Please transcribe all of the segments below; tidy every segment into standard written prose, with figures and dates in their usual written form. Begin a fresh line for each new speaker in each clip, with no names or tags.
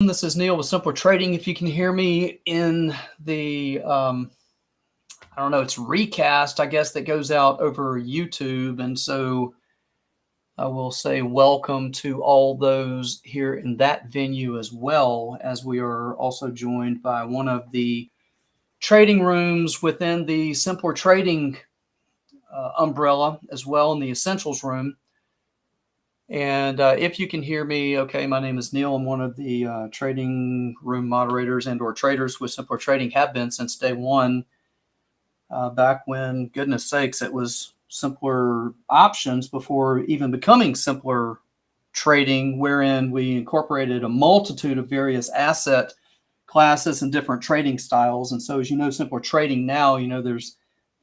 This is Neil with Simpler Trading. If you can hear me in the, I don't know, it's recast, I guess, that goes out over YouTube. And so I will say welcome to all those here in that venue, as well as we are also joined by one of the trading rooms within the Simpler Trading umbrella, as well, in the Essentials room. And if you can hear me, okay, my name is Neil. I'm one of the trading room moderators and/or traders with Simpler Trading, have been since day one, back when, goodness sakes, it was Simpler Options before even becoming Simpler Trading, wherein we incorporated a multitude of various asset classes and different trading styles. And so, as you know, Simpler Trading now, there's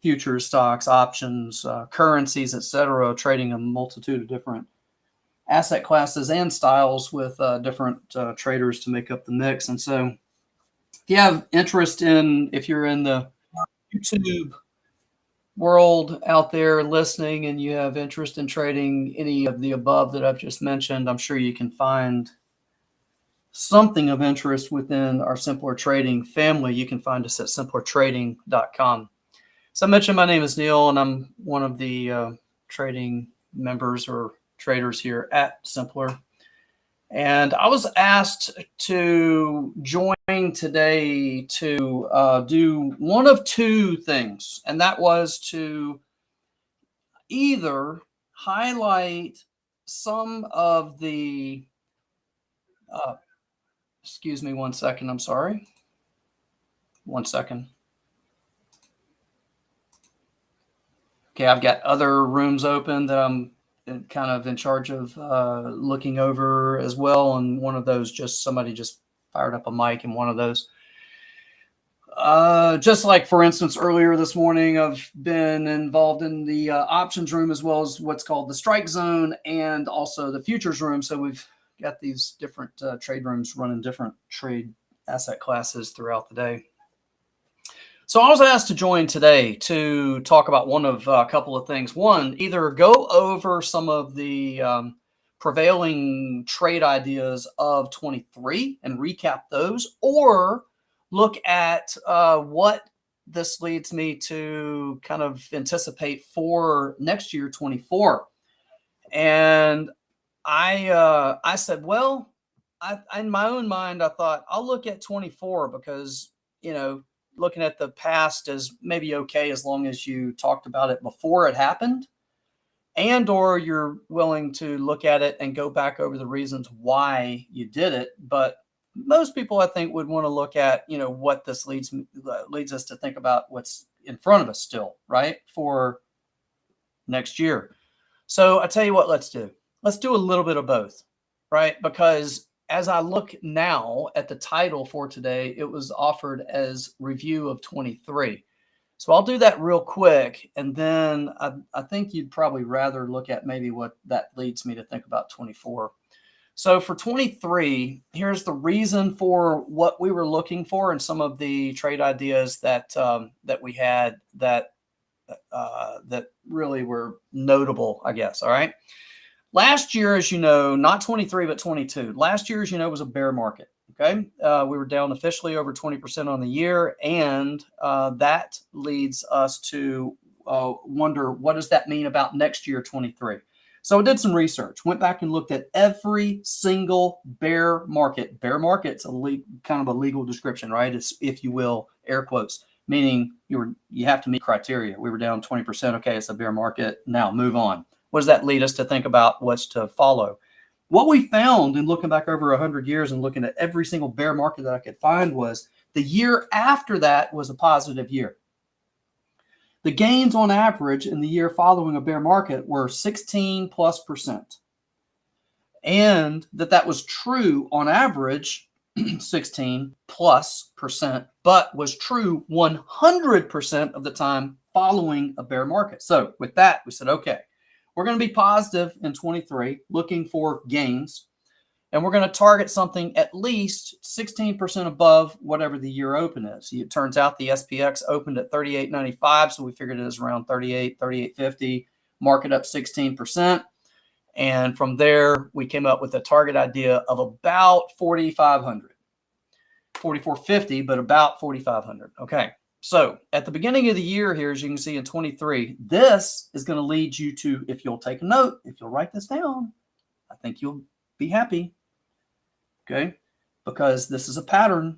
futures, stocks, options, currencies, etc., trading a multitude of different asset classes and styles with different traders to make up the mix. And so if you have interest in, if you're in the YouTube world out there listening and you have interest in trading any of the above that I've just mentioned, I'm sure you can find something of interest within our Simpler Trading family. You can find us at simplertrading.com. So I mentioned my name is Neil, and I'm one of the trading members or traders here at Simpler. And I was asked to join today to do one of two things, and that was to either highlight some of the, excuse me 1 second, I'm sorry. 1 second. Okay, I've got other rooms open that I'm kind of in charge of looking over as well. And one of those, somebody just fired up a mic in one of those. Just like, for instance, earlier this morning, I've been involved in the options room, as well as what's called the strike zone and also the futures room. So we've got these different trade rooms running different trade asset classes throughout the day. So I was asked to join today to talk about one of a couple of things. One, either go over some of the prevailing trade ideas of 23 and recap those, or look at what this leads me to kind of anticipate for next year, 24. And I said, well, in my own mind, I thought I'll look at 24 because, looking at the past is maybe okay as long as you talked about it before it happened, and or you're willing to look at it and go back over the reasons why you did it. But most people, I think, would want to look at, what this leads us to think about what's in front of us still, right, for next year. So I tell you what, let's do a little bit of both, right? Because as I look now at the title for today, it was offered as review of 23. So I'll do that real quick. And then I think you'd probably rather look at maybe what that leads me to think about 24. So for 23, here's the reason for what we were looking for and some of the trade ideas that we had that really were notable, I guess. All right. Last year, as you know, not 23, but 22. Last year, as you know, was a bear market. Okay. We were down officially over 20% on the year. And that leads us to wonder, what does that mean about next year, 23? So I did some research, went back and looked at every single bear market. Bear market's kind of a legal description, right? It's, if you will, air quotes, meaning you have to meet criteria. We were down 20%. Okay, it's a bear market. Now move on. What does that lead us to think about what's to follow? What we found in looking back over 100 years and looking at every single bear market that I could find was the year after that was a positive year. The gains on average in the year following a bear market were 16+%. And that was true on average, 16+%, but was true 100% of the time following a bear market. So with that, we said, okay, we're going to be positive in 23, looking for gains, and we're going to target something at least 16% above whatever the year open is. It turns out the SPX opened at 38.95, so we figured it was around 38, 38.50, market up 16%. And from there, we came up with a target idea of about 4,500. 4,450, but about 4,500. Okay. So at the beginning of the year here, as you can see in 23, this is going to lead you to, if you'll take a note, if you'll write this down, I think you'll be happy. Okay. Because this is a pattern,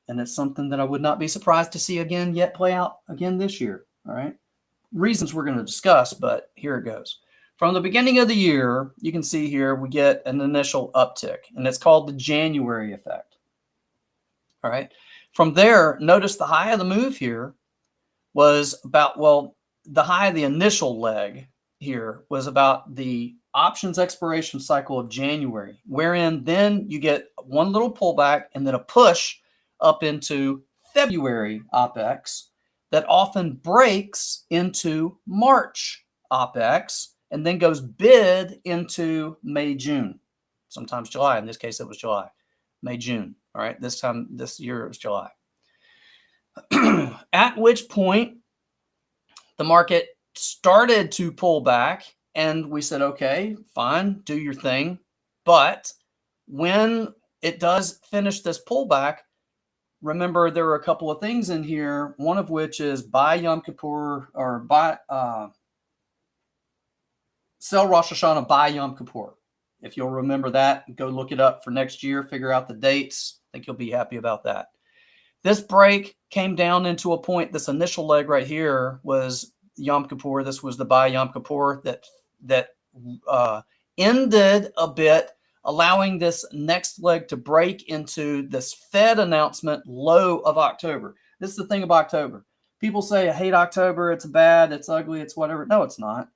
and it's something that I would not be surprised to see again yet play out again this year. All right. Reasons we're going to discuss, but here it goes. From the beginning of the year, you can see here we get an initial uptick, and it's called the January effect. All right. From there, notice the high of the move here was about, well, the high of the initial leg here was about the options expiration cycle of January, wherein then you get one little pullback and then a push up into February OPEX that often breaks into March OPEX and then goes bid into May, June, sometimes July. In this case, it was July, May, June. All right. This year it was July. At which point the market started to pull back, and we said, okay, fine, do your thing. But when it does finish this pullback, remember there are a couple of things in here, one of which is buy Yom Kippur, or buy sell Rosh Hashanah, buy Yom Kippur. If you'll remember that, go look it up for next year, figure out the dates. I think you'll be happy about that. This break came down into a point. This initial leg right here was Yom Kippur. This was the buy Yom Kippur that ended a bit, allowing this next leg to break into this Fed announcement low of October. This is the thing about October. People say, I hate October. It's bad. It's ugly. It's whatever. No, it's not.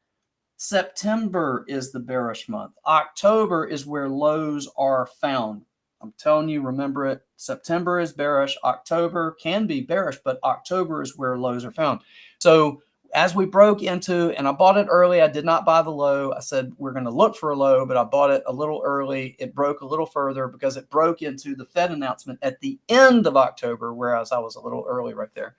September is the bearish month. October is where lows are found. I'm telling you, remember it. September is bearish. October can be bearish, but October is where lows are found. So as we broke into, and I bought it early, I did not buy the low. I said, we're going to look for a low, but I bought it a little early. It broke a little further because it broke into the Fed announcement at the end of October, whereas I was a little early right there.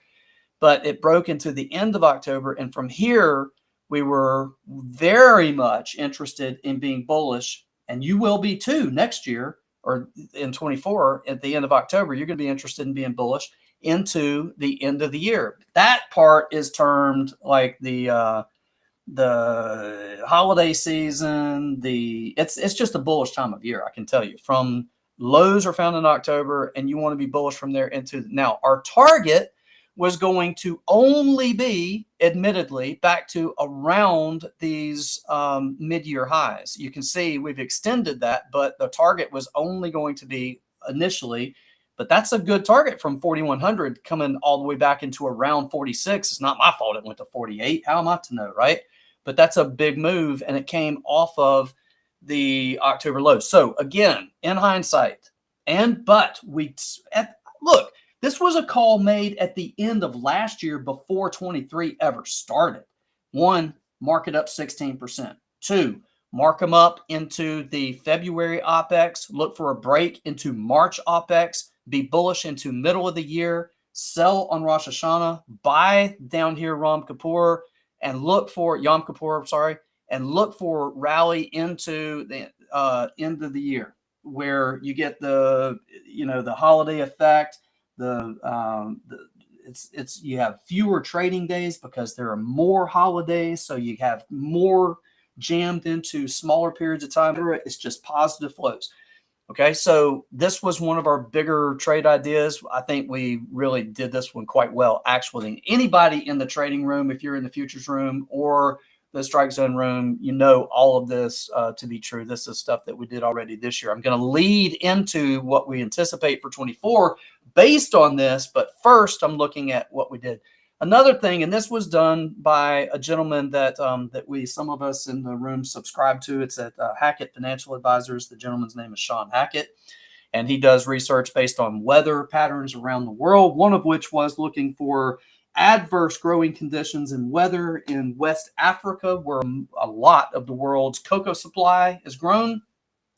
But it broke into the end of October. And from here, we were very much interested in being bullish, and you will be too next year, or in 24 at the end of October. You're going to be interested in being bullish into the end of the year. That part is termed like the holiday season. It's just a bullish time of year, I can tell you. From lows are found in October, and you want to be bullish from there into now. Our target was going to only be, admittedly, back to around these mid-year highs. You can see we've extended that, but the target was only going to be initially, but that's a good target from 4,100 coming all the way back into around 46. It's not my fault it went to 48. How am I to know, right? But that's a big move, and it came off of the October lows. So again, in hindsight, look, this was a call made at the end of last year before 23 ever started. 1, mark it up 16%. 2, mark them up into the February OPEX. Look for a break into March OPEX. Be bullish into middle of the year. Sell on Rosh Hashanah. Buy down here Yom Kippur, and look for and look for rally into the end of the year, where you get the holiday effect. You have fewer trading days because there are more holidays, so you have more jammed into smaller periods of time. It's just positive flows. Okay, so this was one of our bigger trade ideas. I think we really did this one quite well, actually. Anybody in the trading room, if you're in the futures room or the strike zone room, you know all of this to be true. This is stuff that we did already this year. I'm going to lead into what we anticipate for 24 based on this, but first I'm looking at what we did. Another thing, and this was done by a gentleman that some of us in the room subscribe to. It's at Hackett Financial Advisors. The gentleman's name is Sean Hackett, and he does research based on weather patterns around the world, one of which was looking for adverse growing conditions and weather in West Africa, where a lot of the world's cocoa supply is grown.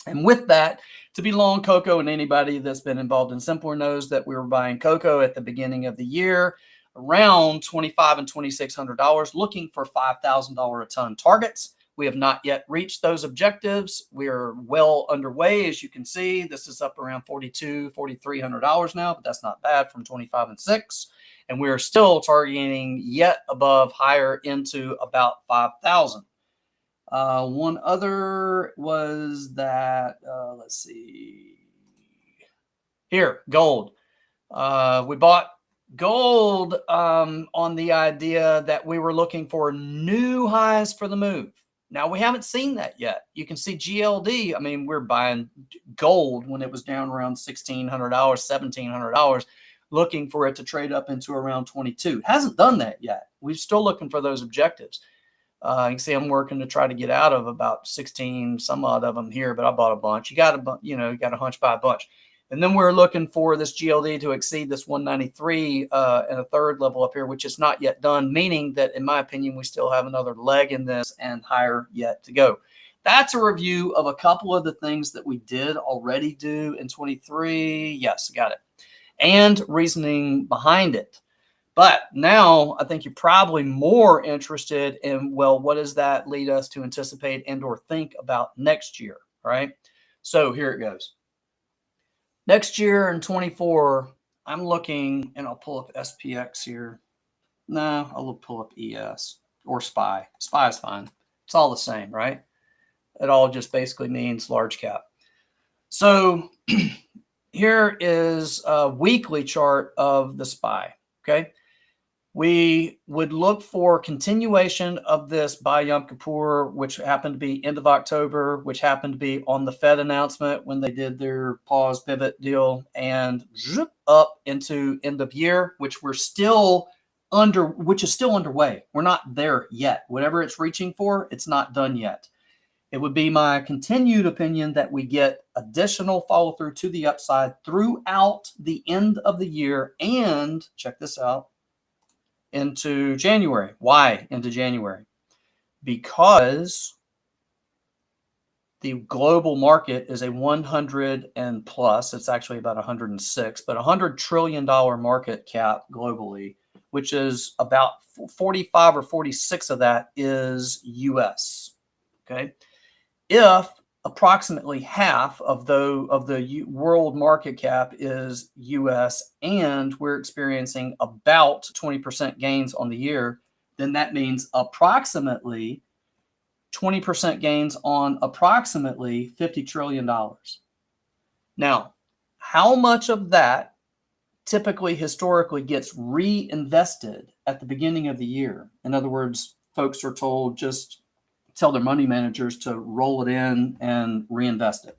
And with that, to be long cocoa, and anybody that's been involved in Simpler knows that we were buying cocoa at the beginning of the year around $2,500 and $2,600, looking for $5,000 a ton targets. We have not yet reached those objectives. We are well underway. As you can see, this is up around $4,300 now, but that's not bad from 25 and 6. And we are still targeting yet above higher into about 5,000. One other was that, let's see here, gold. We bought gold on the idea that we were looking for new highs for the move. Now, we haven't seen that yet. You can see GLD. I mean, we're buying gold when it was down around $1,600, $1,700, looking for it to trade up into around 22. It hasn't done that yet. We're still looking for those objectives. You can see I'm working to try to get out of about 16 some odd of them here, but I bought a bunch. You got to hunch by a bunch. And then we're looking for this GLD to exceed this 193 and a third level up here, which is not yet done, meaning that, in my opinion, we still have another leg in this and higher yet to go. That's a review of a couple of the things that we did already do in 23. Yes, got it. And reasoning behind it. But now I think you're probably more interested in, well, what does that lead us to anticipate and or think about next year, right? So here it goes. Next year in 24, I'm looking, and I'll pull up SPX here. No, I'll pull up ES or SPY. SPY is fine. It's all the same, right? It all just basically means large cap. So here is a weekly chart of the SPY, okay? We would look for continuation of this by Yom Kippur, which happened to be end of October, which happened to be on the Fed announcement when they did their pause pivot deal, and up into end of year, which is still underway. We're not there yet. Whatever it's reaching for, it's not done yet. It would be my continued opinion that we get additional follow through to the upside throughout the end of the year, and check this out, into January. Why into January? Because the global market is a 100 and plus. It's actually about 106, but $100 trillion market cap globally, which is about 45 or 46 of that is US. Okay. If approximately half of the world market cap is US and we're experiencing about 20% gains on the year, then that means approximately 20% gains on approximately $50 trillion. Now, how much of that typically historically gets reinvested at the beginning of the year? In other words, folks are told just tell their money managers to roll it in and reinvest it.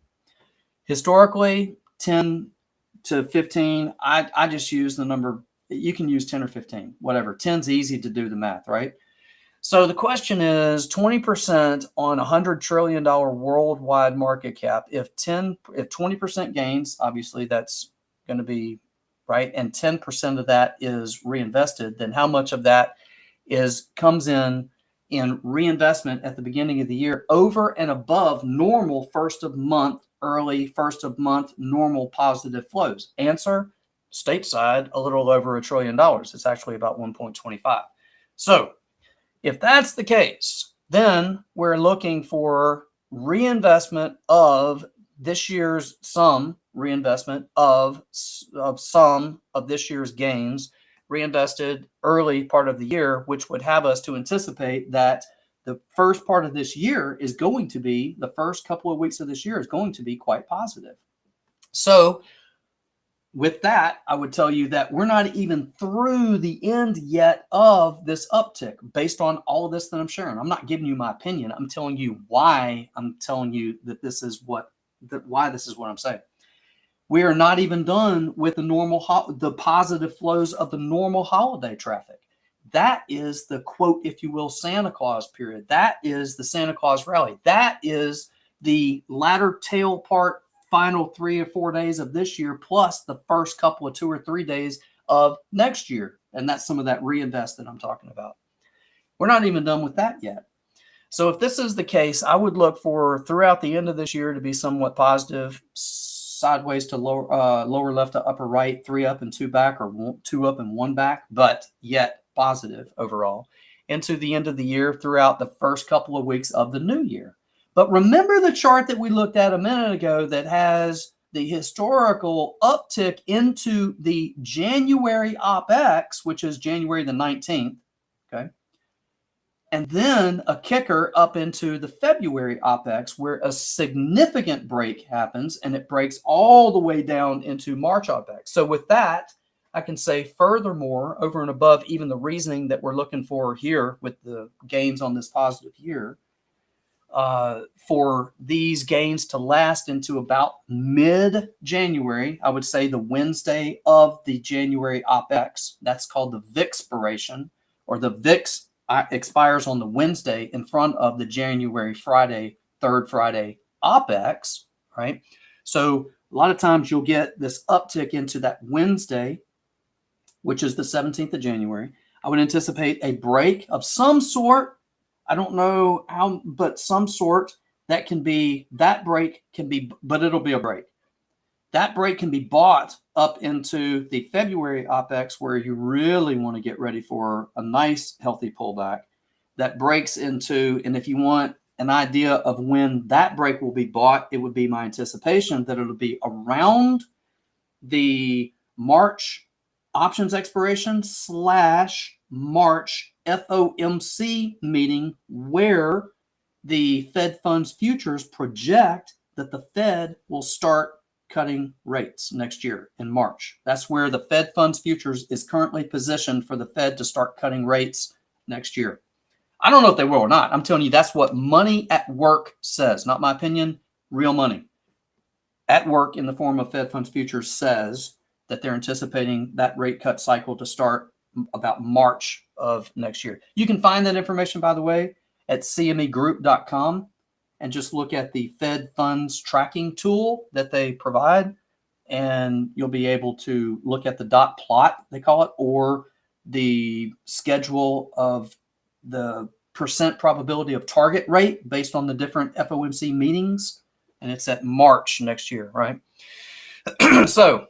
Historically, 10 to 15, I just use the number, you can use 10 or 15, whatever. 10's easy to do the math, right? So the question is 20% on $100 trillion worldwide market cap. If 20% gains, obviously that's going to be right, and 10% of that is reinvested, then how much of that comes in reinvestment at the beginning of the year over and above normal early first of month normal positive flows? Answer, stateside, a little over $1 trillion. It's actually about 1.25. So if that's the case, then we're looking for reinvestment of this year's reinvestment of some of this year's gains reinvested early part of the year, which would have us to anticipate that the first part of this year is going to be, the first couple of weeks of this year is going to be quite positive. So with that, I would tell you that we're not even through the end yet of this uptick based on all of this that I'm sharing. I'm not giving you my opinion. I'm telling you why I'm telling you that why this is what I'm saying. We are not even done with the positive flows of the normal holiday traffic. That is the quote, if you will, Santa Claus period. That is the Santa Claus rally. That is the latter tail part, final 3 or 4 days of this year, plus the first couple of 2 or 3 days of next year. And that's some of that reinvest that I'm talking about. We're not even done with that yet. So if this is the case, I would look for throughout the end of this year to be somewhat positive, sideways to lower left to upper right, 3 up and 2 back, or 2 up and 1 back, but yet positive overall. into the end of the year throughout the first couple of weeks of the new year. But remember the chart that we looked at a minute ago that has the historical uptick into the January OPEX, which is January the 19th, okay? And then a kicker up into the February OPEX where a significant break happens, and it breaks all the way down into March OPEX. So with that, I can say furthermore, over and above even the reasoning that we're looking for here with the gains on this positive year, for these gains to last into about mid-January, I would say the Wednesday of the January OPEX. That's called the VIX expiration, or the VIX expires on the Wednesday in front of the January Friday, third Friday OPEX, right? So a lot of times you'll get this uptick into that Wednesday, which is the 17th of January. I would anticipate a break of some sort. I don't know how, but some sort. That break can be, but it'll be a break. That break can be bought up into the February OPEX where you really want to get ready for a nice healthy pullback that breaks into, and if you want an idea of when that break will be bought, it would be my anticipation that it'll be around the March options expiration / March FOMC meeting, where the Fed funds futures project that the Fed will start cutting rates next year in March. That's where the Fed funds futures is currently positioned for the Fed to start cutting rates next year. I don't know if they will or not. I'm telling you, that's what Money at Work says. Not my opinion, real money at work in the form of Fed funds futures says that they're anticipating that rate cut cycle to start about March of next year. You can find that information, by the way, at cmegroup.com and just look at the Fed funds tracking tool that they provide, and you'll be able to look at the dot plot, they call it, or the schedule of the percent probability of target rate based on the different FOMC meetings, and it's at March next year, right? So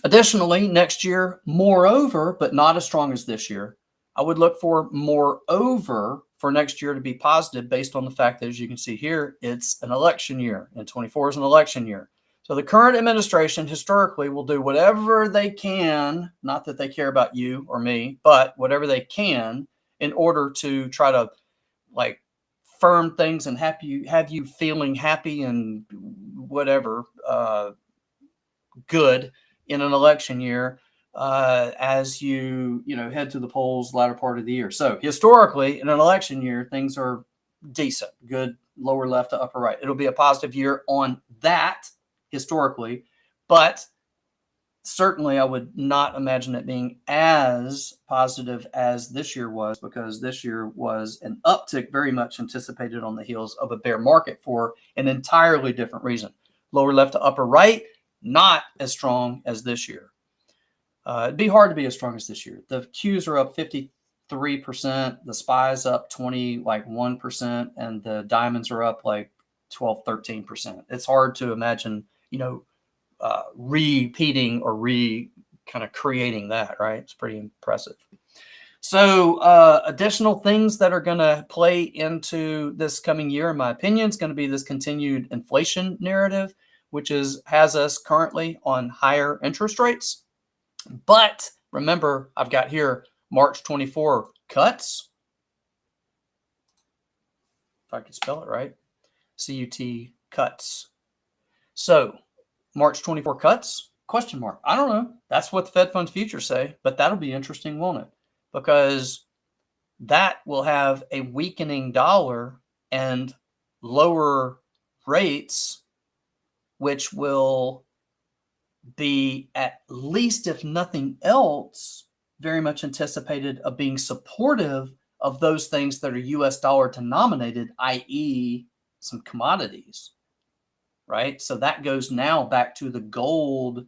additionally, next year, moreover, but not as strong as this year, I would look for moreover for next year to be positive based on the fact that, as you can see here, it's an election year, and 24 is an election year. So the current administration historically will do whatever they can, not that they care about you or me, but whatever they can in order to try to like firm things and have you feeling happy and whatever good in an election year as you head to the polls latter part of the year. So historically, in an election year, things are decent, good, lower left to upper right. It'll be a positive year on that historically, but certainly I would not imagine it being as positive as this year was, because this year was an uptick very much anticipated on the heels of a bear market for an entirely different reason. Lower left to upper right, not as strong as this year. It'd be hard to be as strong as this year. The Qs are up 53%, the SPY's up 1%, and the diamonds are up like 12, 13%. It's hard to imagine, repeating or kind of creating that, right? It's pretty impressive. So additional things that are going to play into this coming year, in my opinion, is going to be this continued inflation narrative, which has us currently on higher interest rates. But remember, I've got here March 24 cuts. If I could spell it right, C-U-T, cuts. So March 24 cuts, question mark. I don't know. That's what the Fed funds futures say, but that'll be interesting, won't it? Because that will have a weakening dollar and lower rates, which will be, at least if nothing else, very much anticipated of being supportive of those things that are US dollar denominated, i.e. some commodities, right? So that goes now back to the gold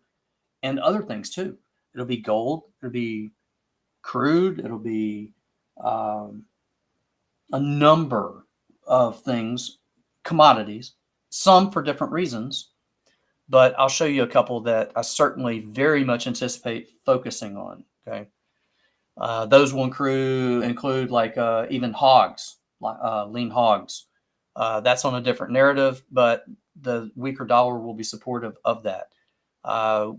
and other things too. It'll be gold, it'll be crude, it'll be a number of things, commodities, some for different reasons. But I'll show you a couple that I certainly very much anticipate focusing on, okay? Those will include like even hogs, lean hogs. That's on a different narrative, but the weaker dollar will be supportive of that.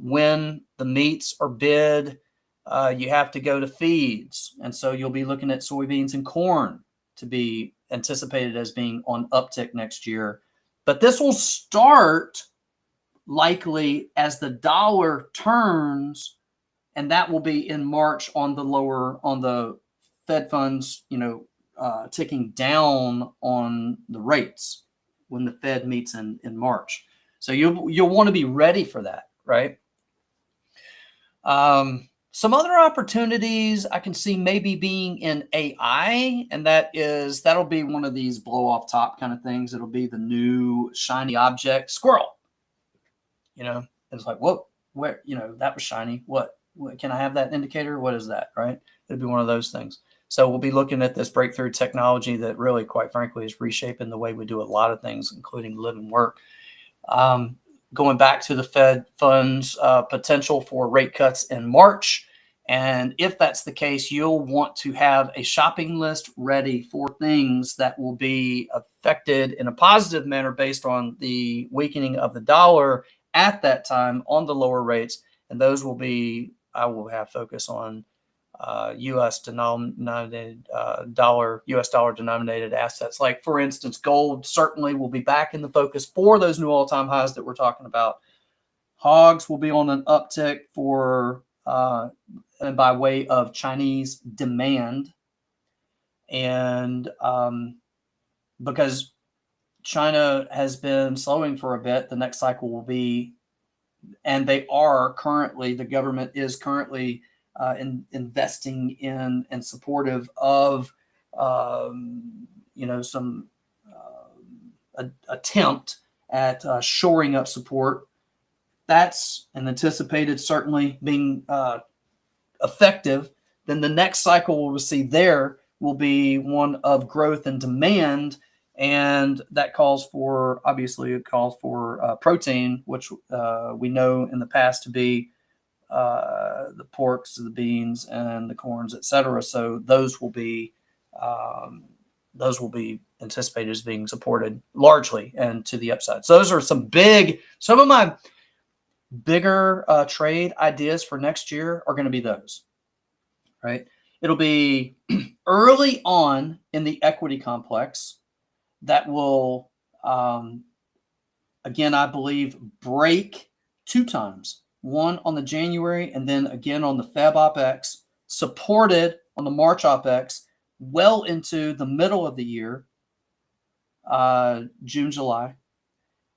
When the meats are bid, you have to go to feeds. And so you'll be looking at soybeans and corn to be anticipated as being on uptick next year. But this will start likely as the dollar turns, and that will be in March on the Fed funds, ticking down on the rates when the Fed meets in March. So you'll want to be ready for that, right? Some other opportunities I can see maybe being in AI, and that'll be one of these blow off top kind of things. It'll be the new shiny object, squirrel. It's like, whoa, where, that was shiny. What can I have that indicator? What is that, right? It'd be one of those things. So we'll be looking at this breakthrough technology that really, quite frankly, is reshaping the way we do a lot of things, including live and work. Going back to the Fed funds potential for rate cuts in March. And if that's the case, you'll want to have a shopping list ready for things that will be affected in a positive manner based on the weakening of the dollar at that time on the lower rates. And those will be, I will have focus on U.S. denominated U.S. dollar denominated assets. Like, for instance, gold certainly will be back in the focus for those new all-time highs that we're talking about. Hogs will be on an uptick for and by way of Chinese demand, and because China has been slowing for a bit, the next cycle will be, and the government is currently investing in and supportive of, some attempt at shoring up support. That's an anticipated certainly being effective. Then the next cycle we'll see there will be one of growth and demand, and that calls for protein, which we know in the past to be the porks, the beans, and the corns, etc. So those will be anticipated as being supported largely and to the upside. So those are some of my bigger trade ideas for next year are going to be those, right? It'll be early on in the equity complex that will, again, I believe, break two times. One on the January and then again on the Feb OPEX, supported on the March OPEX well into the middle of the year, June, July.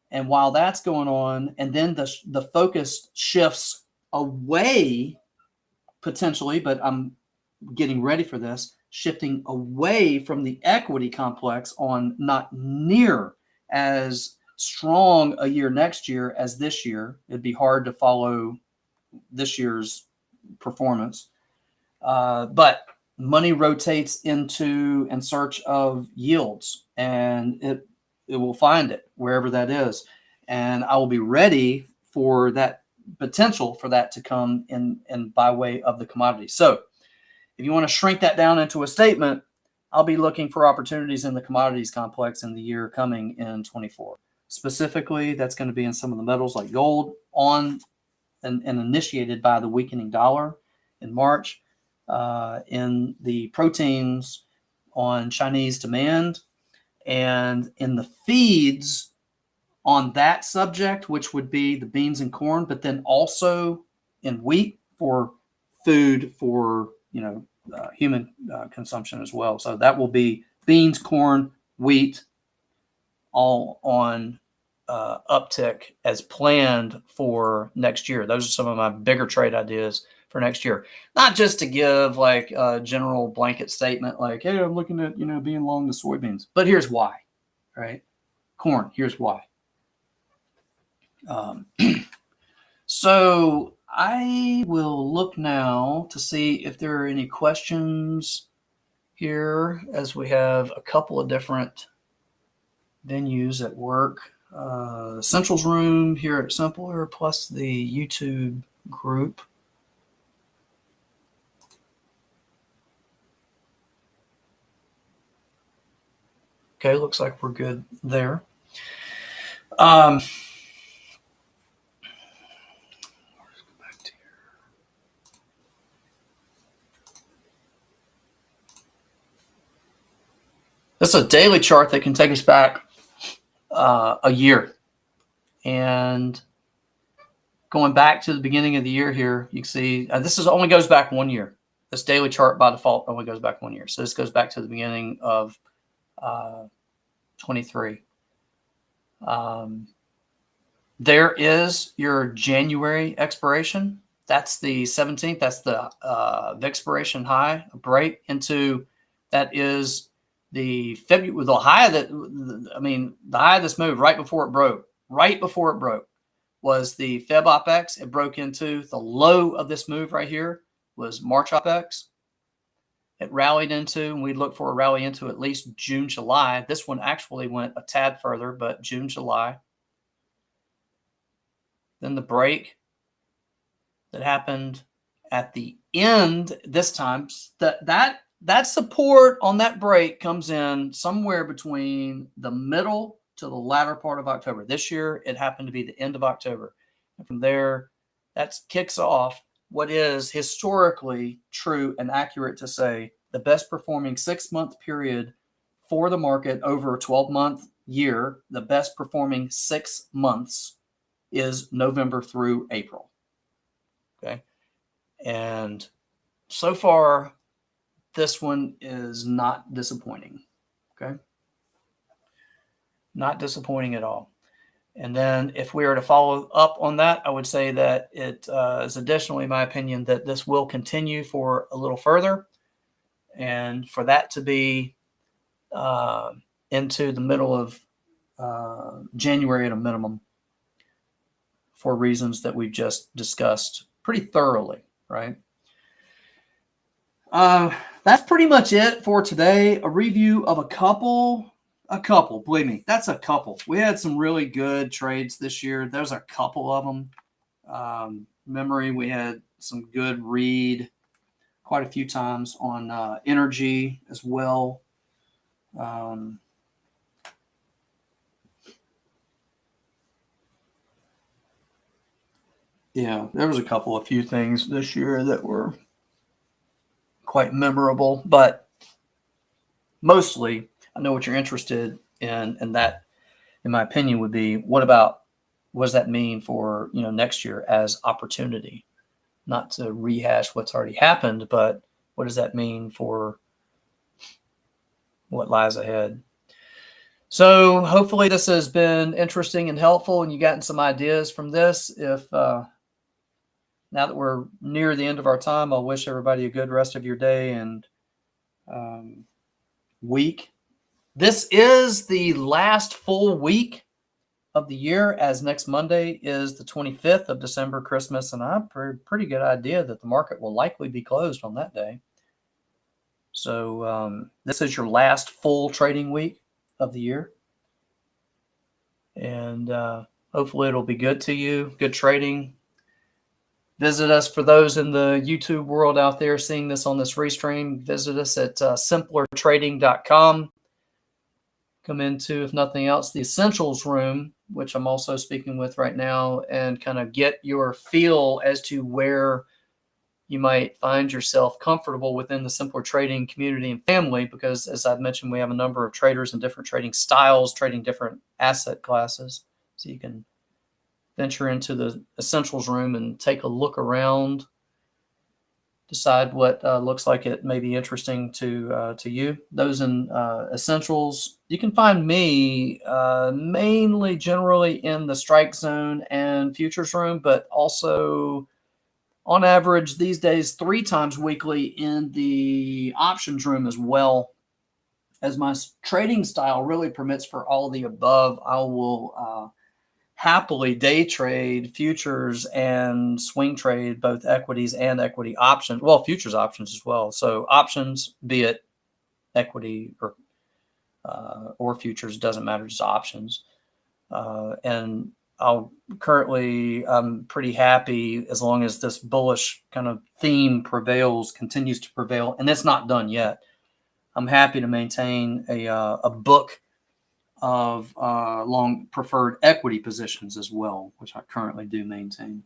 And while that's going on, and then the focus shifts away potentially, but I'm getting ready for this, shifting away from the equity complex on not near as strong a year next year as this year. It'd be hard to follow this year's performance. But money rotates in search of yields, and it will find it wherever that is. And I will be ready for that potential for that to come in by way of the commodity. So if you want to shrink that down into a statement, I'll be looking for opportunities in the commodities complex in the year coming in 24. Specifically, that's going to be in some of the metals like gold and initiated by the weakening dollar in March, in the proteins on Chinese demand, and in the feeds on that subject, which would be the beans and corn, but then also in wheat for food for human consumption as well. So that will be beans, corn, wheat, all on uptick as planned for next year. Those are some of my bigger trade ideas for next year. Not just to give like a general blanket statement like, hey, I'm looking at, being long the soybeans, but here's why, right? Corn, here's why. So I will look now to see if there are any questions here, as we have a couple of different venues at work. Central's room here at Simpler, plus the YouTube group. Okay, looks like we're good there. This is a daily chart that can take us back a year. And going back to the beginning of the year here, you can see this only goes back 1 year. This daily chart by default only goes back 1 year. So this goes back to the beginning of 23. There is your January expiration. That's the 17th. That's the expiration high, a break into that is the February, the high that, the high of this move right before it broke was the Feb OPEX. It broke into the low of this move right here was March OPEX. It rallied into, and we look for a rally into at least June, July. This one actually went a tad further, but June, July. Then the break that happened at the end this time, that support on that break comes in somewhere between the middle to the latter part of October. This year, it happened to be the end of October. And from there, that kicks off what is historically true and accurate to say the best performing 6-month period for the market over a 12-month year. The best performing 6 months is November through April. Okay. And so far, this one is not disappointing. Okay. Not disappointing at all. And then if we were to follow up on that, I would say that it is additionally my opinion that this will continue for a little further. And for that to be into the middle of January at a minimum for reasons that we've just discussed pretty thoroughly, right? That's pretty much it for today. A review of a couple, believe me, that's a couple. We had some really good trades this year. There's a couple of them. Memory, we had some good read quite a few times on energy as well. Yeah, there was a few things this year that were quite memorable, but mostly I know what you're interested in, and that, in my opinion, would be what does that mean for next year as opportunity? Not to rehash what's already happened, but what does that mean for what lies ahead? So hopefully this has been interesting and helpful, and you gotten some ideas from this. If now that we're near the end of our time, I'll wish everybody a good rest of your day and week. This is the last full week of the year, as next Monday is the 25th of December, Christmas, and I have a pretty good idea that the market will likely be closed on that day. So this is your last full trading week of the year. And hopefully it'll be good to you, good trading. Visit us, for those in the YouTube world out there seeing this on this restream, visit us at simplertrading.com. Come into, if nothing else, the Essentials room, which I'm also speaking with right now, and kind of get your feel as to where you might find yourself comfortable within the Simpler Trading community and family, because as I've mentioned, we have a number of traders and different trading styles, trading different asset classes. So you can venture into the Essentials room and take a look around, decide what looks like it may be interesting to you. Those in Essentials, you can find me mainly generally in the strike zone and futures room, but also on average these days 3 times weekly in the options room as well. As my trading style really permits for all of the above, I will happily day trade futures and swing trade both equities and equity options. Well, futures options as well. So options, be it equity or futures, doesn't matter, just options. And I'm pretty happy as long as this bullish kind of theme continues to prevail, and it's not done yet. I'm happy to maintain a book of long preferred equity positions as well, which I currently do maintain.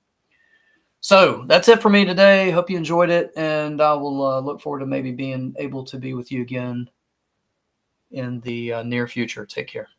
So that's it for me today. Hope you enjoyed it, and I will look forward to maybe being able to be with you again in the near future. Take care.